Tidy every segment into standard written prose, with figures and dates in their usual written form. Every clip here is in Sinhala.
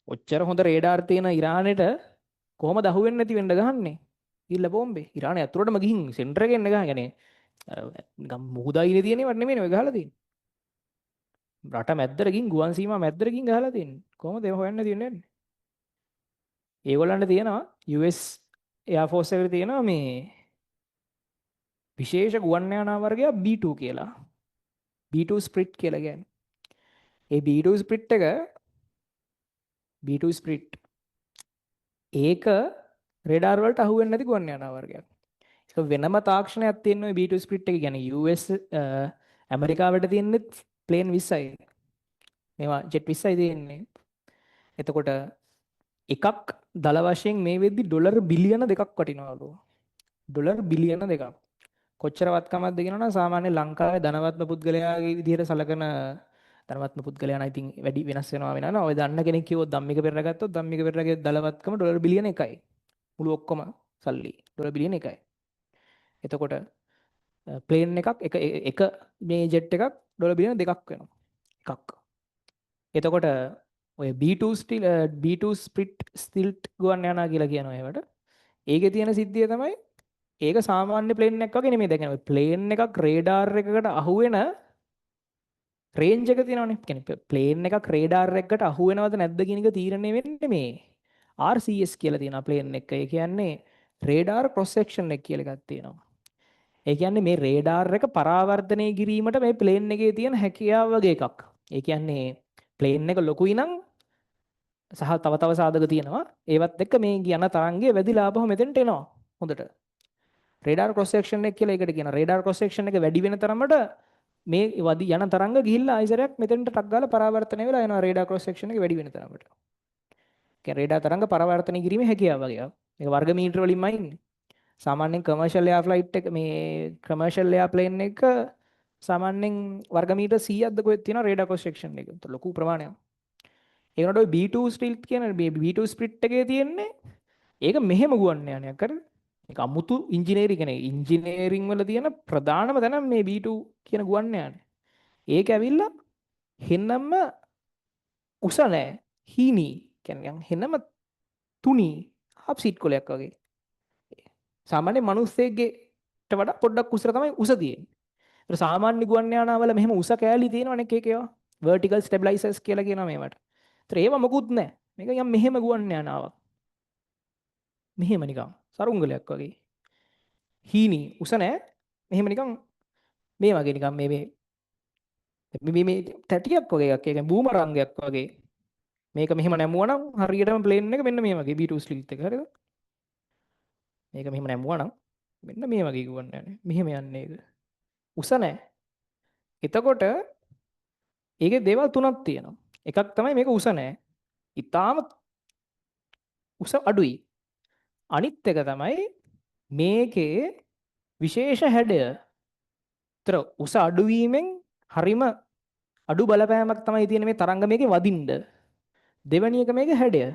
ඔච්චර හොඳ රේඩාර් තියෙන ඉරානෙට කොහොමද අහුවෙන්නේ නැති වෙන්න ගහන්නේ? ඉල්ල බෝම්බේ. ඉරානය ඇතුළටම ගිහින් සෙන්ටර් එකෙන් ගහගෙන නිකන් මුහුදයිනේ තියෙනවට නෙමෙයි ඔය ගහලා තියෙන්නේ. රට මැද්දට ගිහින් ගුවන් සීමා මැද්දට ගිහින් ගහලා තියෙන්නේ. කොහොමද ඒව හොයන්න තියෙන්නේ? ඒගොල්ලන්ට තියෙනවා US එයා ෆෝස් එකට තියෙනවා මේ විශේෂ ගුවන් යානා වර්ගයක් B2 කියලා. B2 ස්ප්‍රිට් කියලා කියන්නේ. ඒ B2 ස්ප්‍රිට් එක B2 ස්ප්‍රිට් ඒක රේඩාර් වලට අහු වෙන්නේ නැති ගුවන් යානා වර්ගයක්. ඒක වෙනම තාක්ෂණයක් තියෙන ඔය B2 ස්ප්‍රිට් එක කියන්නේ US ඇමරිකාවට තියෙන්නේ ප්ලේන් 20යි. මේවා ජෙට් 20යි තියෙන්නේ. එතකොට එකක් දල වශයෙන් මේ වෙද්දි ඩොලර් බිලියන 2ක් වටිනවලු. ඩොලර් බිලියන 2ක්. කොච්චර වත්කමක්ද කියනවනම් සාමාන්‍ය ලංකාවේ ධනවත්ම පුද්ගලයාගේ විදිහට සලකන ධනවත්ම පුද්ගලයා නම් ඉතින් වැඩි වෙනස් වෙනවා වෙනවා. ඔය දන්න කෙනෙක් කිව්වොත් ධම්මික පෙරේරා ගත්තොත් ධම්මික පෙරේරාගේ දලවත්කම ඩොලර් බිලියන 1යි. මුළු ඔක්කොම සල්ලි ඩොලර් බිලියන 1යි. එතකොට ප්ලේන් එකක් එක මේ ජෙට් එකක් ඩොලර් බිලියන 2ක් වෙනවා. එකක්. එතකොට ඔය B2 ස්ටිල් B2 ස්ප්‍රිට් ස්ටිල්ට් ගුවන් යානා කියලා කියනවා ඒවට. ඒකේ තියෙන සිද්ධිය තමයි ඒක සාමාන්‍ය ප්ලේන් එකක් වගේ නෙමෙයි. දැන් ප්ලේන් එකක් රේඩාර් එකකට අහු වෙන රේන්ජ් එක තියෙනවනේ. කියන්නේ ප්ලේන් එකක් රේඩාර් එකකට අහු වෙනවද නැද්ද කියන එක තීරණය වෙන්නේ මේ RCS කියලා තියෙනවා ප්ලේන් එක. ඒ කියන්නේ රේඩාර් ක්‍රොස් සෙක්ෂන් එක කියලා එකක් තියෙනවා. ඒ කියන්නේ මේ රේඩාර් එක පරාවර්තනය කිරීමට මේ ප්ලේන් එකේ තියෙන හැකියාව වගේ එකක්. ඒ කියන්නේ ප්ලේන් එක ලොකුයි නම් සහ තව සාධක තියෙනවා. ඒවත් එක්ක මේ යන තරංගය වැදිලා ආපහු මෙතෙන්ට එනවා. හොඳට. රේඩාර් ක්‍රොස් සෙක්ෂන් එක කියලා ඒකට කියනවා. රේඩාර් ක්‍රොස් සෙක්ෂන් එක වැඩි වෙන තරමට මේ වදි යන තරංග ගිහිල්ලා ආයිසරයක් මෙතෙන්ට ටක් ගාලා පරාවර්තනය වෙලා යනවා රේඩාර් ක්‍රොස් සෙක්ෂන් එක වැඩි වෙන තරමට. කියන්නේ රේඩාර් තරංග පරාවර්තනය කිරීමේ හැකියාව වගේ. මේක වර්ග මීටර වලින්මයි ඉන්නේ. සාමාන්‍යයෙන් කමර්ෂල් එයා ෆ්ලයිට් එක මේ කමර්ෂල් එයා ප්ලේන් එක සාමාන්‍යයෙන් වර්ග මීටර 100ක්ද කොහෙද තියෙනවා රේඩාර් ක්‍රොස් සෙක්ෂන් එක. ලොකු ප්‍රමාණයක්. ඒකට ඔය B2 ස්ටිල්ට් කියන B2 ස්ප්‍රිට් එකේ තියෙන්නේ ඒක මෙහෙම ගුවන් යානයක් කරේ. ඒක අමුතු ඉංජිනේරින් කෙනෙක් ඉංජිනේරින් වල තියෙන ප්‍රධානම තැන මේ B2 කියන ගුවන් යානේ. ඒක ඇවිල්ලා හෙන්නම උස නැහැ. හීනි කියන්නේ හෙන්නම තුනි හබ් සීට් කොලයක් වගේ. සාමාන්‍ය මිනිස්සෙක්ගේට වඩා පොඩ්ඩක් උසට තමයි උස තියෙන්නේ. ඒත් සාමාන්‍ය ගුවන් යානාවල මෙහෙම උස කෑලි තියෙනවනේ එක ඒවා. vertical stabilizers කියලා කියනවා මේවට. ඒත් ඒව මොකුත් නැහැ. මේක යම් මෙහෙම ගුවන් යානාවක්. මෙහෙම නිකන් සරුංගලයක් වගේ. හීනි උස නැහැ. මෙහෙම නිකන් මේ වගේ නිකන් මේ තැටියක් වගේ එකක්. ඒ කියන්නේ බූමරංගයක් වගේ. මේක මෙහෙම නැමුවනම් හරියටම ප්ලේන් එක මෙන්න මේ වගේ B2 ස්ලිත් එක හරිද? මේක මෙහෙම නැමුවනම් මෙන්න මේ වගේ ගුවන් යන්නේ. මෙහෙම යන්නේ ඒක. උස නැහැ. එතකොට ඒකේ දේවල් තුනක් තියෙනවා. එකක් තමයි මේක උස නැහැ. ඊටාම උස අඩුයි. අනිත් එක තමයි මේකේ විශේෂ හැඩය. ඒතර උස අඩුවීමෙන් හරිම අඩු බලපෑමක් තමයි තියෙන මේ තරංග මේකේ වදින්න. දෙවෙනි එක මේකේ හැඩය.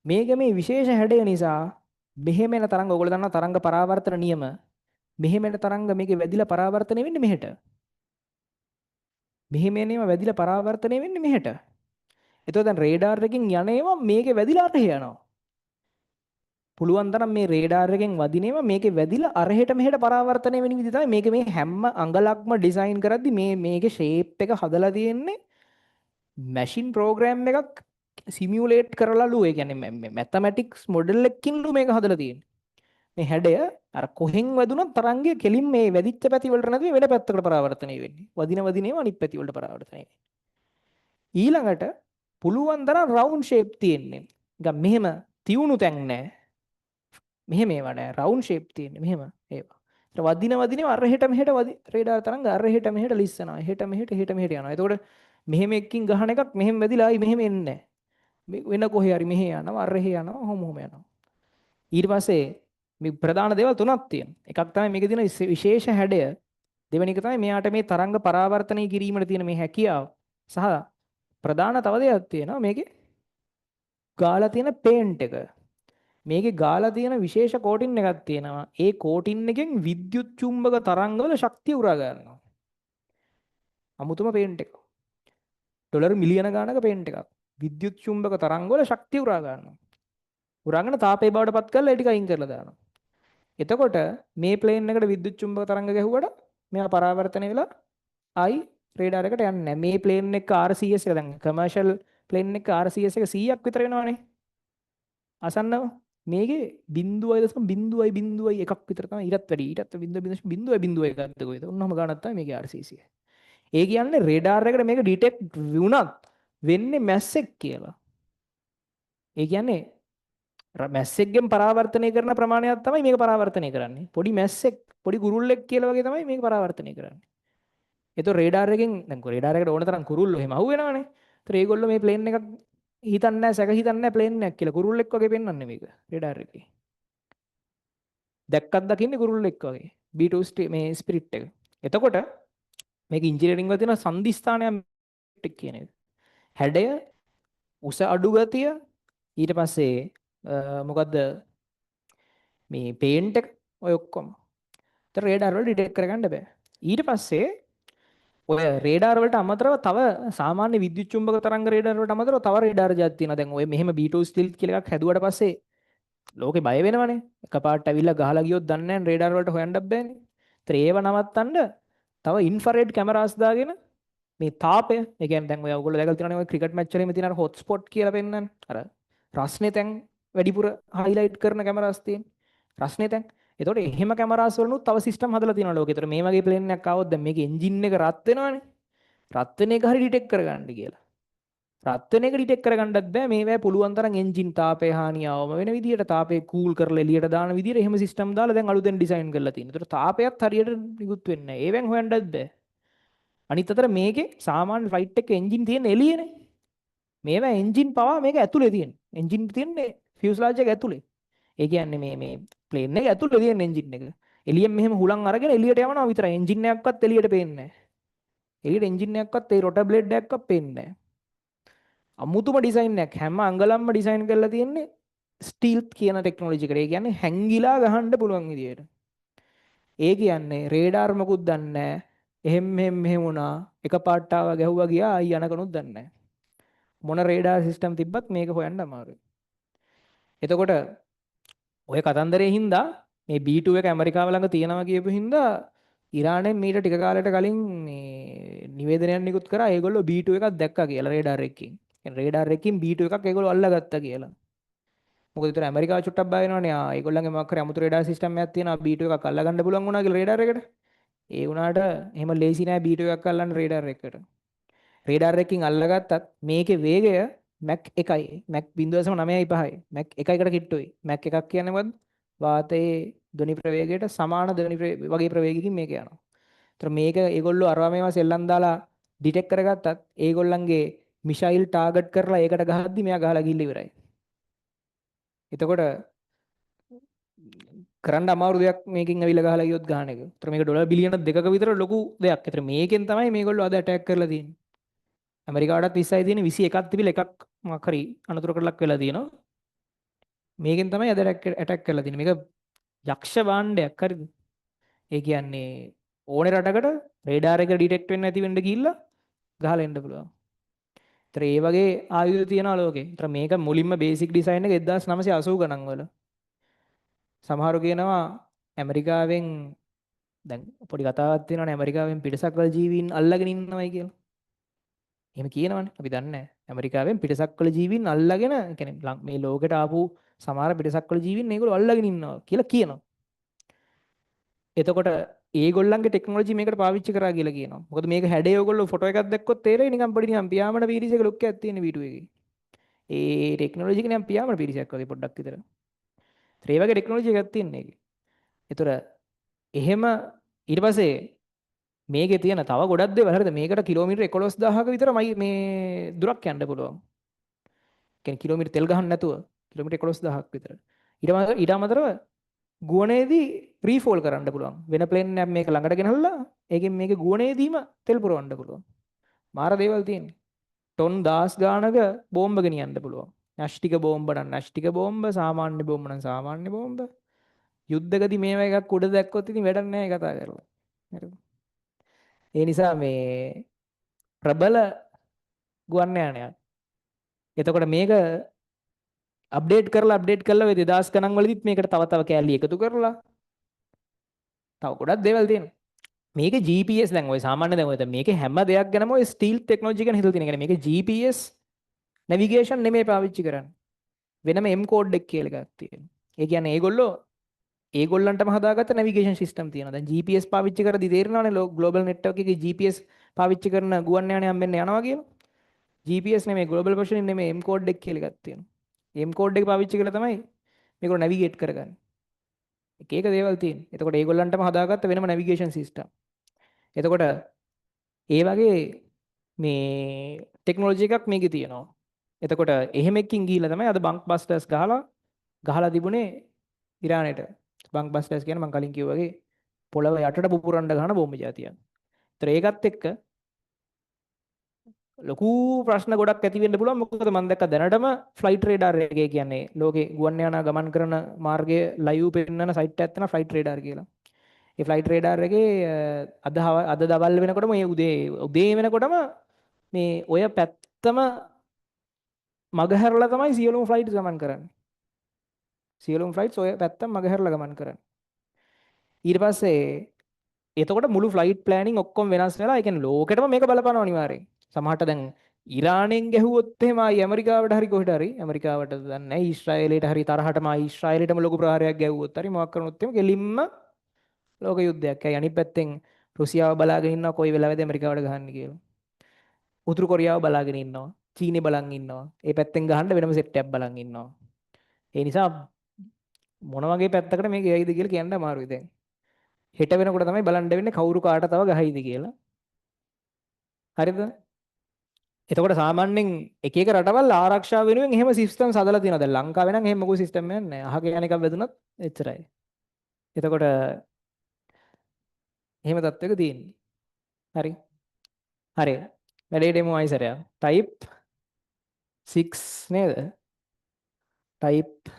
මේක මේ විශේෂ හැඩය නිසා මෙහෙම එන තරංග ඔයගොල්ලෝ දන්නා තරංග පරාවර්තන නියම. මෙහෙම එන තරංග මේකේ වැදිලා පරාවර්තනය වෙන්නේ මෙහෙට. මෙහෙම එනේම වැදිලා පරාවර්තනය වෙන්නේ මෙහෙට. එතකොට දැන් රේඩාර් එකකින් යන්නේවා මේකේ වැදිලා අරහෙ යනවා. පුළුවන් තරම් මේ රේඩාර් එකෙන් වදිනේවා මේකේ වැදිලා අරහෙට මෙහෙට පරාවර්තනය වෙන විදිහ තමයි මේක මේ හැම අඟලක්ම ඩිසයින් කරද්දි මේකේ ෂේප් එක හදලා තියෙන්නේ මැෂින් ප්‍රෝග්‍රෑම් එකක් සිමියුලේට් කරලාලු ඒ කියන්නේ මැතමැටික්ස් මොඩල් එකකින්ලු මේක හදලා තියෙන්නේ. මේ හැඩය අර කොහෙන් වැදුනත් තරංගය කෙලින් මේ වැදිච්ච පැති වලට නැති වෙන පැත්තකට පරාවර්තනය වෙන්නේ. වදිනේම අනිත් පැති වලට පරාවර්තනය වෙන්නේ. ඊළඟට පුළුවන් තරම් රවුන්ඩ් ෂේප් තියෙන්නේ. නිකන් මෙහෙම තියුණු තැන් නැහැ. මෙහෙම ඒවා නෑ රවුන්ඩ් ෂේප් තියෙන්නේ මෙහෙම ඒවා. ඊට වදිනව අරහෙට මෙහෙට රේඩාර් තරංග අරහෙට මෙහෙට ලිස්සනවා. එහෙට මෙහෙට යනවා. එතකොට මෙහෙම එකකින් ගහන එකක් මෙහෙම වැදිලා ආයි මෙහෙම එන්නේ නැහැ. වෙන කොහේ හරි මෙහෙ යනවා අරහෙ යනවා හොම යනවා. ඊට පස්සේ මේ ප්‍රධාන දේවල් තුනක් තියෙනවා. එකක් තමයි මේකේ තියෙන විශේෂ හැඩය. දෙවෙනි එක තමයි මෙයාට මේ තරංග පරාවර්තනය කිරීමට තියෙන මේ හැකියාව. සහ ප්‍රධාන තව දෙයක් තියෙනවා මේකේ ගාලා තියෙන පේන්ට් එක. මේකේ ගාලා තියෙන විශේෂ කෝටින් එකක් තියෙනවා. ඒ කෝටින් එකෙන් විද්‍යුත් චුම්බක තරංගවල ශක්තිය උරා ගන්නවා. අමුතුම පේන්ට් එකක්. ඩොලර් මිලියන ගාණක පේන්ට් එකක්. විද්‍යුත් චුම්බක තරංග වල ශක්තිය උරා ගන්නවා. උරාගෙන තාපේ බවට පත් කරලා ඒ ටික අයින් කරලා දානවා. එතකොට මේ ප්ලේන් එකට විද්‍යුත් චුම්බක තරංග ගැහුවට මෙයා පරාවර්තනය වෙලා ආයි රේඩාර එකට යන්නේ නැහැ. මේ ප්ලේන් එක RCS එක දැන් කමර්ෂල් ප්ලේන් එක RCS එක 100ක් විතර වෙනවනේ. අසන්නව මේකේ 0.0.0.1ක් විතර තමයි ඊටත් වැඩි. ඊටත් 0.0.0.1ක් කොහෙද? උන්නම ගානක් තමයි මේකේ RCS එක. ඒ කියන්නේ රේඩාර එකට මේක ඩිටෙක්ට් වුණත් වෙන්නේ මැස්සෙක් කියලා. ඒ කියන්නේ මැස්සෙක්ගෙන් පරාවර්තනය කරන ප්‍රමාණයක් තමයි මේක පරාවර්තනය කරන්නේ. පොඩි මැස්සෙක් පොඩි කුරුල්ලෙක් කියලා වගේ තමයි මේක පරාවර්තනය කරන්නේ. ඒතකොට රේඩාර එකෙන් දැන් රේඩාර එකට ඕන තරම් කුරුල්ලෝ එහෙම අහුවෙනවනේ. ඒතර ඒගොල්ලෝ මේ ප්ලේන් එකක් හිතන්නේ නැහැ සැක හිතන්නේ නැහැ ප්ලේන් එකක් කියලා. කුරුල්ලෙක් වගේ පෙන්වන්නේ මේක රේඩාර එකේ. දැක්කත් දකින්නේ කුරුල්ලෙක් වගේ. B2 මේ ස්පිරිට් එක. එතකොට මේක ඉංජිනේරින්ග් වල තියෙන සංදිස්ථානයක් කියන එක. හැඩය උස අඩු ගතිය ඊට පස්සේ මොකද්ද මේ පේන්ට් එක ඔය ඔක්කොම. ඒතර රේඩාර වල ඩිටෙක්ට් කරගන්න බෑ. ඊට පස්සේ ඔය රේඩාර වලට අමතරව තව සාමාන්‍ය විද්‍යුත් චුම්බක තරංග රේඩාර වලට අමතරව තව රේඩාර ජාති තියෙනවා. දැන් ඔය මෙහෙම B2 ස්ටිල්ත් කියලා එකක් හැදුවට පස්සේ ලෝකේ බය වෙනවනේ. එකපාරට ඇවිල්ලා ගහලා ගියොත් දන්නේ නැහැ රේඩාර වලට හොයන්නත් බෑනේ. ඒතර ඒව නවත්තන්න තව ඉන්ෆ්‍රාරෙඩ් කැමරාස් දාගෙන මේ තාපය ඒ කියන්නේ දැන් ඔය ඔයගොල්ලෝ දැකලා තියෙනවනේ ඔය ක්‍රිකට් මැච් වලෙම තියෙන අර හොට් ස්පොට් කියලා පෙන්නන්නේ. අර රස්නේ තැන් වැඩිපුර හයිලයිට් කරන කැමරාස් තියෙන. රස්නේ තැන්. එතකොට එහෙම කැමරාස් වලනුත් තව සිස්ටම් හදලා තියෙනවා ලෝකේ. ඒතර මේ වගේ ප්ලේන් එකක් ආවොත් දැන් මේකේ එන්ජින් එක රත් වෙනවනේ. රත් වෙන එක හරි ඩිටෙක්ට් කරගන්න කියලා. රත් වෙන එක ඩිටෙක්ට් කරගන්නත් බෑ මේවැ පුළුවන් තරම් එන්ජින් තාපය හානියවම වෙන විදියට තාපය කූල් කරලා එළියට දාන විදියට එහෙම සිස්ටම් දාලා දැන් අලුතෙන් ඩිසයින් කරලා තියෙනවා. ඒතර තාපයත් හරියට නිකුත් වෙන්නේ නැහැ. ඒවෙන් හොයන්නත් බෑ. අනිත් අතට මේකේ සාමාන්‍ය ෆ්ලයිට් එකේ එන්ජින් තියෙන එළියනේ. මේවා එන්ජින් පවා මේක ඇතුලේ තියෙන. එන්ජින් තියෙන්නේ ෆියුස්ලාජ් එක ඇතුලේ. ඒ කියන්නේ මේ ප්ලේන් එක ඇතුලේ තියෙන එන්ජින් එක. එළියෙන් මෙහෙම හුලං අරගෙන එළියට යවනවා විතරයි. එන්ජින් එකක්වත් එළියට පේන්නේ නැහැ. එළියට එන්ජින් එකක්වත් ඒ රොටර් බ්ලේඩ් එකක්වත් පේන්නේ නැහැ. අමුතුම ඩිසයින් එකක් හැම අංගලම්ම ඩිසයින් කරලා තියෙන්නේ ස්ටීල්ත් කියන ටෙක්නොලොජි එකට. ඒ කියන්නේ හැංගිලා ගහන්න පුළුවන් විදියට. ඒ කියන්නේ රේඩාර් මොකුත් දන්නේ නැහැ. එහෙම මෙහෙම වුණා. එකපාරට ආවා ගැහුවා ගියා ආයි යනකනුත් දන්නේ නැහැ. මොන රේඩාර් සිස්ටම් තිබ්බත් මේක හොයන්න අමාරුයි. එතකොට ඔය කතන්දරේ හින්දා මේ B2 එක ඇමරිකාව ළඟ තියෙනවා කියපු හින්දා ඉරානයෙන් මීට ටික කාලයකට කලින් මේ නිවේදනයක් නිකුත් කරා ඒගොල්ලෝ B2 එකක් දැක්කා කියලා රේඩාර් එකකින්. රේඩාර් එකකින් B2 එකක් ඒගොල්ලෝ අල්ලගත්තා කියලා. මොකද විතර ඇමරිකාව චුට්ටක් බය වෙනවනේ. ඒගොල්ලන්ගේ මොකක් හරි අමුතු රේඩාර් සිස්ටම් එකක් තියෙනවා B2 එකක් අල්ලගන්න පුළුවන් වුණා කියලා රේඩාර් එකට. ඒ වුණාට එහෙම ලේසි නෑ B2 එකක් අල්ලන්න රේඩාර් එකකට. රේඩාර් එකකින් අල්ලගත්තත් මේකේ වේගය මැක් 1යි. මැක් 0.9යි මැක් 1කට කිට්ටුයි. මැක් එකක් කියන්නේ මොකද්ද? වාතයේ ධ්වනි ප්‍රවේගයට සමාන ධ්වනි වගේ ප්‍රවේගයකින් මේක යනවා. ඒතර මේක ඒගොල්ලෝ අරවා මේවා සෙල්ලම් දාලා ඩිටෙක්ට් කරගත්තත් ඒගොල්ලන්ගේ මිසයිල් ටාගට් කරලා ඒකට ගහද්දි මෙයා ගහලා ගිහින් ඉවරයි. එතකොට කරන්න අමාරු දෙයක් මේකෙන් ඇවිල්ලා ගහලා ගියොත් ගහන එක. ඒතර මේක ඩොලර් බිලියන 2ක විතර ලොකු දෙයක්. ඒතර මේකෙන් තමයි මේගොල්ලෝ අද ඇටැක් කරලා තියෙන්නේ. ඇමරිකාවටත් 20යි තියෙන 21ක් තිබිලා එකක් මොකක් හරි අනතුරකට ලක් වෙලා තියෙනවා. මේකෙන් තමයි අද ඇටැක් කරලා තියෙන්නේ. මේක යක්ෂ භාණ්ඩයක් හරිද? ඒ කියන්නේ ඕනේ රටකට රේඩාර එක ඩිටෙක්ට් වෙන්නේ නැති වෙන්න ගිහිල්ලා ගහලා එන්න පුළුවන්. ඒතර ඒ වගේ ආයුධ තියෙනවා ලෝකේ. ඒතර මේක මුලින්ම බේසික් ඩිසයින් එක 1980 ගණන් වල. සමහරු කියනවා ඇමරිකාවෙන් දැන් පොඩි කතාවක් තියෙනවානේ ඇමරිකාවෙන් පිටසක්වල ජීවීන් අල්ලගෙන ඉන්නවයි කියලා. එහෙම කියනවනේ අපි දන්නේ නැහැ. ඇමරිකාවෙන් පිටසක්වල ජීවීන් අල්ලගෙන කියන්නේ මේ ලෝකෙට ආපු සමහර පිටසක්වල ජීවීන් මේගොල්ලෝ අල්ලගෙන ඉන්නවා කියලා කියනවා. එතකොට ඒගොල්ලන්ගේ ටෙක්නොලොජි මේකට පාවිච්චි කරා කියලා කියනවා. මොකද මේක හැඩේ ඔයගොල්ලෝ ෆොටෝ එකක් දැක්කොත් තේරෙයි නිකන් පොඩි නිකන් පියාඹන පීරිසයක ලුක් එකක් තියෙන වීඩියෝ එකේ. ඒ ටෙක්නොලොජි එක නිකන් පියාඹන පීරිසයක් වගේ පොඩ්ඩක් විතර. ඒ වගේ ටෙක්නොලොජි එකක් තියෙන එකේ. ඒතර එහෙම ඊට පස්සේ මේකේ තියෙන තව ගොඩක් දේවල් හරිද මේකට කිලෝමීටර් 11000ක විතර මේ දුරක් යන්න පුළුවන්. කියන්නේ කිලෝමීටර් තෙල් ගහන්න නැතුව කිලෝමීටර් 11000ක් විතර. ඊට අමතරව ගුවනේදී රීෆෝල් කරන්න පුළුවන්. වෙන ප්ලේන් එකක් මේක ළඟට ගෙනල්ලා ඒකෙන් මේකේ ගුවනේදීම තෙල් පුරවන්න පුළුවන්. මාර දේවල් තියෙන්නේ. ටොන් 10 ගානක බෝම්බ ගෙනියන්න පුළුවන්. න්‍යෂ්ටික බෝම්බ නම් න්‍යෂ්ටික බෝම්බ, සාමාන්‍ය බෝම්බ නම් සාමාන්‍ය බෝම්බ. යුද්ධකදී මේවා එකක් උඩ දැක්කොත් ඉතින් වැඩක් නැහැ කතා කරලා. හරිද? ඒ නිසා මේ ප්‍රබල ගුවන් යානයක්. එතකොට මේක අප්ඩේට් කරලා ඔය 2000 ගණන් වලදීත් මේකට තව කෑලි එකතු කරලා තව ගොඩක් දේවල් තියෙනවා. මේක GPS දැන් ඔය සාමාන්‍ය දැන් ඔය මේකේ හැම දෙයක් ගැනම ඔය ස්ටීල් ටෙක්නොලොජි ගැන හිතලා තියෙන. මේක GPS නැවිගේෂන් නෙමෙයි පාවිච්චි කරන්නේ. වෙනම M කෝඩ් එක කියලා එකක් තියෙනවා. ඒ කියන්නේ ඒගොල්ලන්ටම හදාගත්ත නැවිගේෂන් සිස්ටම් තියෙනවා. දැන් GPS පාවිච්චි කරද්දී තේරෙනවනේ ග්ලෝබල් නෙට්වර්ක් එකේ GPS පාවිච්චි කරන ගුවන් යානයක් මෙන්න යනවා කියලා. GPS නෙමෙයි ග්ලෝබල් පොසිෂනින් නෙමෙයි M කෝඩ් එක කියලා එකක් තියෙනවා. M කෝඩ් එක පාවිච්චි කරලා තමයි මේක නැවිගේට් කරගන්නේ. එක එක දේවල් තියෙනවා. එතකොට ඒගොල්ලන්ටම හදාගත්ත වෙනම නැවිගේෂන් සිස්ටම්. එතකොට ඒ වගේ මේ ටෙක්නොලොජි එකක් මේකේ තියෙනවා. එතකොට එහෙම එකකින් ගිහිල්ලා තමයි අද බංක් බස්ටර්ස් ගහලා තිබුණේ ඉරානයට. බංක් බස්ටර්ස් කියන්නේ මම කලින් කිව්වා වගේ පොළව යටට පුපුරන්න ගහන බෝම්බ జాතියක්. ඒතර ඒකත් එක්ක ලොකු ප්‍රශ්න ගොඩක් ඇති වෙන්න පුළුවන්. මොකද මම දැක්ක දැනටම ෆ්ලයිට් රේඩාර් එකේ කියන්නේ ලෝකේ ගුවන් යානා ගමන් කරන මාර්ගයේ ලයිව් පෙන්වන සයිට් එකක් තියෙනවා ෆ්ලයිට් රේඩාර් කියලා. ඒ ෆ්ලයිට් රේඩාර් එකේ අද දවල් වෙනකොටම මේ උදේ වෙනකොටම මේ ඔය පැත්තම මගහැරලා තමයි සියලුම ෆ්ලයිට් ගමන් කරන්නේ. සියලුම ෆ්ලයිට්ස් ඔය පැත්තම මගහැරලා ගමන් කරන්නේ. ඊට පස්සේ එතකොට මුළු ෆ්ලයිට් ප්ලෑනින් ඔක්කොම වෙනස් වෙලා ඒ කියන්නේ ලෝකෙටම මේක බලපානවා අනිවාර්යෙන්. සමහරට දැන් ඉරානෙන් ගැහුවොත් එහෙම ආයි ඇමරිකාවට හරි කොහෙට හරි ඇමරිකාවට දන්නේ නැහැ ඊශ්‍රායලයට හරි තරහටම ආයි ඊශ්‍රායලයටම ලොකු ප්‍රහාරයක් ගැහුවොත් හරි මොකක් කරනොත් එහෙම ගෙලින්ම ලෝක යුද්ධයක්. ඇයි අනිත් පැත්තෙන් රුසියාව බලාගෙන ඉන්නවා කොයි වෙලාවෙද ඇමරිකාවට ගහන්නේ කියලා. උතුරු කොරියාව බලාගෙන ඉන්නවා. චීනෙ බලන් ඉන්නවා. ඒ පැත්තෙන් ගහන්න වෙනම සෙට් එකක් බලන් ඉන්නවා. ඒ නිසා මොන වගේ පැත්තකට මේක යයිද කියලා කියන්න අමාරුයි දැන්. හෙට වෙනකොට තමයි බලන්න වෙන්නේ කවුරු කාට තව ගහයිද කියලා. හරිද? එතකොට සාමාන්‍යයෙන් එක එක රටවල් ආරක්ෂා වෙනුවෙන් එහෙම සිස්ටම්ස් හදලා තියෙනවා. දැන් ලංකාවේ නම් එහෙම මොකෝ සිස්ටම් එකක් නැහැ. අහක යන එකක් වැදුනොත් එච්චරයි. එතකොට එහෙම තත්ත්වයක තියෙන්නේ. හරි. හරි. වැඩේට එමු ආයිසරයක්. type 6 නේද? type